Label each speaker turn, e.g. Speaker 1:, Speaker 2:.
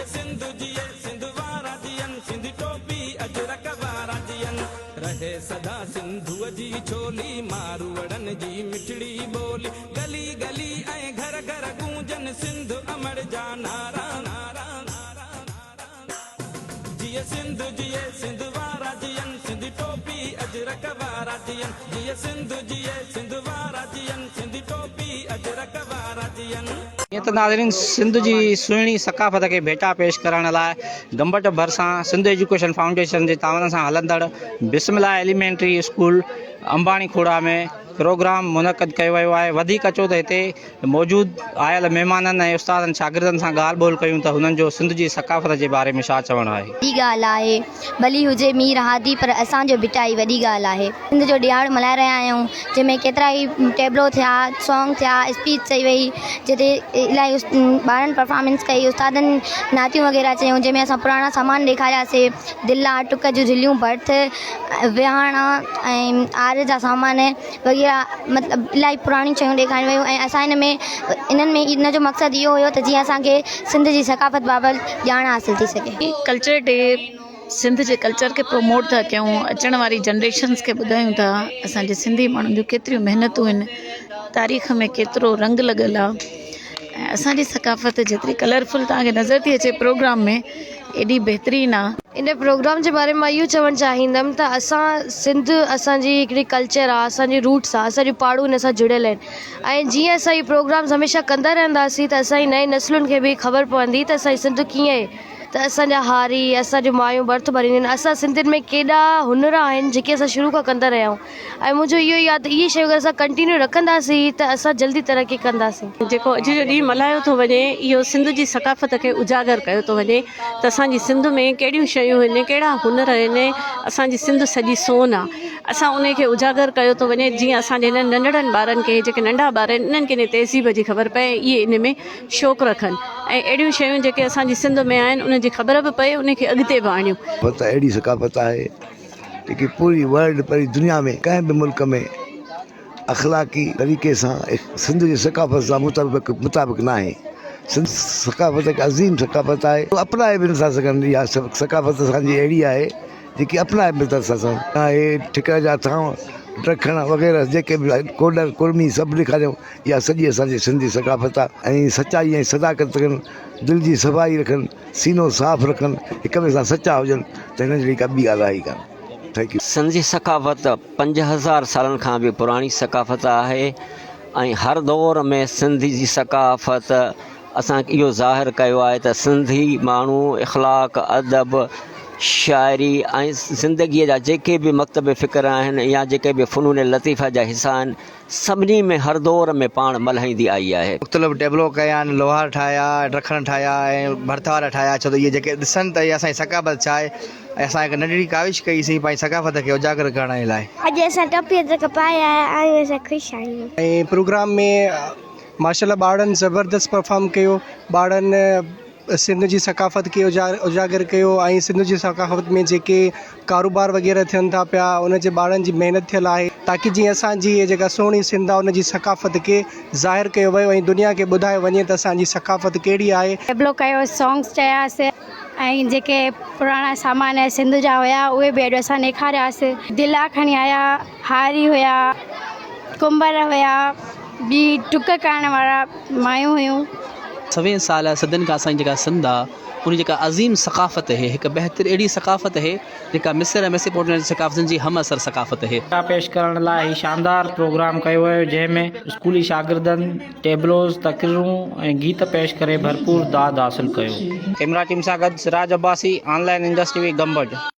Speaker 1: जिए सिंधु जिए सिंध वारा जियन सिंधी टोपी अजरक वारा जियन रहे सदा सिंधुअ जी छोली मारूअड़न जी मिठड़ी बोली गली गली ऐं घर घर गूंजन सिंध अमर जा नारा नारा नारा जिए सिंधु जिए सिंध वारा जियन सिंधी टोपी अजरक वारा जियन जिए सिंधु जिए सिंध वारा जियन सिंधी टोपी अजरक वारा जियन।
Speaker 2: ये तो नाज़रीन सिंध जी सुहिणी सकाफ़त के भेटा पेश करण लाइ गंबट भरिसां सिंध एजुकेशन फाउंडेशन जे तावन सां हलंदड़ बिस्मिल्लाह एलिमेंट्री स्कूल अंबाणी खोड़ा में प्रोग्राम मुनक़द कयो वियो आहे। वधीक अचो त हिते मौजूद आयल महिमाननि ऐं उस्तादनि शागिर्दनि सां ॻाल्हि ॿोल कयूं त हुननि जो सिंध जी सकाफ़त जे बारे में छा चवणु आहे।
Speaker 3: वॾी ॻाल्हि आहे भली हुजे मीर हादी पर असांजो भिटाई वॾी ॻाल्हि आहे। सिंध जो ॾियारु मल्हाए रहिया आहियूं जंहिंमें केतिरा ई टेबलो थिया सॉन्ग थिया स्पीच चई वई जिते इलाही ॿारनि परफॉर्मेंस कई उस्तादनि नातियूं वग़ैरह चयूं जंहिंमें असां पुराणा सामान ॾेखारियासीं दिला टुक जूं झिलियूं भर्थ विहाणा ऐं आर जा सामान वग़ैरह मतिलबु इलाही पुराणी शयूं ॾेखारियूं वियूं ऐं असां इन्हनि में इन जो मक़सदु इहो हुयो त जीअं असांखे सिंध जी सकाफ़त बाबति ॼाण हासिलु थी सघे।
Speaker 4: कल्चर डे सिंध जे कल्चर खे प्रमोट था कयूं अचण वारी जनरेशन्स खे ॿुधायूं था असांजे सिंधी माण्हुनि जूं केतिरियूं महिनतूं आहिनि तारीख़ में केतिरो रंग लॻल आहे ऐं असांजी सकाफ़त जेतिरी कलरफुल तव्हांखे नज़र थी अचे प्रोग्राम में एॾी बहितरीनु आहे।
Speaker 5: इन प्रोग्राम जे बारे में मां इहो चवणु चाहींदमि त असां सिंध असांजी हिकिड़ी कल्चर आहे असांजी रूट्स आहे असांजी पहाड़ू हिन सां जुड़ियल आहिनि ऐं जीअं असां इहे प्रोग्राम्स हमेशह कंदा रहंदासीं त असांजी नई नस्लुनि खे बि ख़बर पवंदी त असांजी सिंध कीअं आहे त असांजा हारी असांजूं मायूं बर्थ भरींदियूं आहिनि असां सिंधियुनि में केॾा हुनर आहिनि जेके असां शुरू खां कंदा रहिया आहियूं ऐं मुंहिंजो इहो यादि इहे शयूं अगरि असां कंटिन्यू रखंदासीं त असां जल्दी तरक़ी कंदासीं।
Speaker 6: जेको अॼु जो ॾींहुं मल्हायो थो वञे इहो सिंध जी सकाफ़त खे उजागर कयो थो वञे त असांजी सिंध में कहिड़ियूं शयूं आहिनि कहिड़ा हुनर आहिनि असांजी सिंध सॼी सोन आहे असां उन खे उजागर कयो थो वञे जीअं असांजे हिननि नंढड़नि ॿारनि खे जेके नंढा ॿार आहिनि इन्हनि खे इन तहज़ीब जी ख़बर पए इहे इन में शौक़ु रखनि ऐं अहिड़ियूं शयूं जेके असांजी सिंध में आहिनि उनजी ख़बर बि पए उनखे अॻिते बि आणियूं।
Speaker 7: अहिड़ी सकाफ़त आहे जेकी पूरी वर्ल्ड पूरी दुनिया में कंहिं बि मुल्क में अख़लाक़ी तरीक़े सां सिंध जी सकाफ़त सां मुताबिक़ न आहे। सिंध सकाफ़त हिकु अज़ीम सकाफ़त आहे अपनाए बि नथा सघनि इहा सकाफ़त असांजी अहिड़ी आहे जेकी अपनाए बि नथा सघनि हे ठिकर जा थांव ॾखण वग़ैरह जेके बि कोडर कुर्मी सभु ॾेखारियूं इहा सॼी असांजी सिंधी सकाफ़त आहे ऐं सचाई ऐं सदाकत रखनि दिलि जी सफ़ाई रखनि सीनो साफ़ु रखनि हिक ॿिए सां सचा हुजनि त हिन जहिड़ी का ॿी ॻाल्हि आहे ई कान। Thank you.
Speaker 8: सिंध जी सकाफ़त 5000 सालनि खां बि पुराणी सकाफ़त आहे ऐं हर दौर में सिंधी जी सकाफ़त असांखे इहो ज़ाहिर कयो आहे त सिंधी माण्हू इख़लाक़ अदब शाइरी ऐं ज़िंदगीअ जा जेके बि मकतब फ़िक्र आहिनि या जेके बि फ़नून लतीफ़ा जा हिसा आहिनि सभिनी में हर दौर में पाण मल्हाईंदी आई आहे।
Speaker 2: मुख़्तलिफ़ टेबलो कया आहिनि लोहार ठाहिया ॾखण ठाहिया ऐं भर्थ वारा ठाहिया छो त इहे जेके ॾिसनि त इहा असांजी सकाफ़त छा आहे ऐं असां हिकु नंढड़ी काविश कईसीं पंहिंजी सकाफ़त खे उजागर करण जे लाइ।
Speaker 3: अॼु असां टोपी पाया आहियूं असां ख़ुशि आहियूं
Speaker 9: ऐं प्रोग्राम में माशाल्लाह ॿारनि ज़बरदस्त परफॉर्म कयो ॿारनि सिंध जी सकाफ़त खे उजागर कयो ऐं सिंध जी सकाफ़त में जेके कारोबार वग़ैरह थियनि था पिया उन जे ॿारनि जी महिनत थियल आहे ताकी जीअं असांजी जेका सुहिणी सिंध आहे उन जी सकाफ़त खे ज़ाहिर कयो वियो ऐं दुनिया खे ॿुधायो वञे त असांजी सकाफ़त कहिड़ी आहे।
Speaker 5: टेबलो कयो सॉन्ग्स चयासीं ऐं जेके पुराणा सामान सिंध जा हुया उहे बि अॼु असां ॾेखारियासीं दिला खणी आया हारी हुया कुंभर हुया ॿी टुक करण वारा मायूं हुयूं।
Speaker 10: 100 साल सदन खां असांजी जेका सिंध आहे उन जेका अज़ीम सकाफ़त आहे हिकु बहितर अहिड़ी सकाफ़त आहे जेका मिस्र ऐं मेसोपोटामिया सकाफ़तनि जी हम असर सकाफ़त आहे।
Speaker 2: पेश करण लाइ ही शानदार प्रोग्राम कयो वियो जंहिंमें स्कूली शागिर्दनि टेबलोज़ तकरीरूं ऐं गीत पेश करे भरपूर दाद हासिलु कयो। कैमरा टीम सां गॾु सिराज अब्बासी ऑनलाइन इंडस्ट्री गंबट।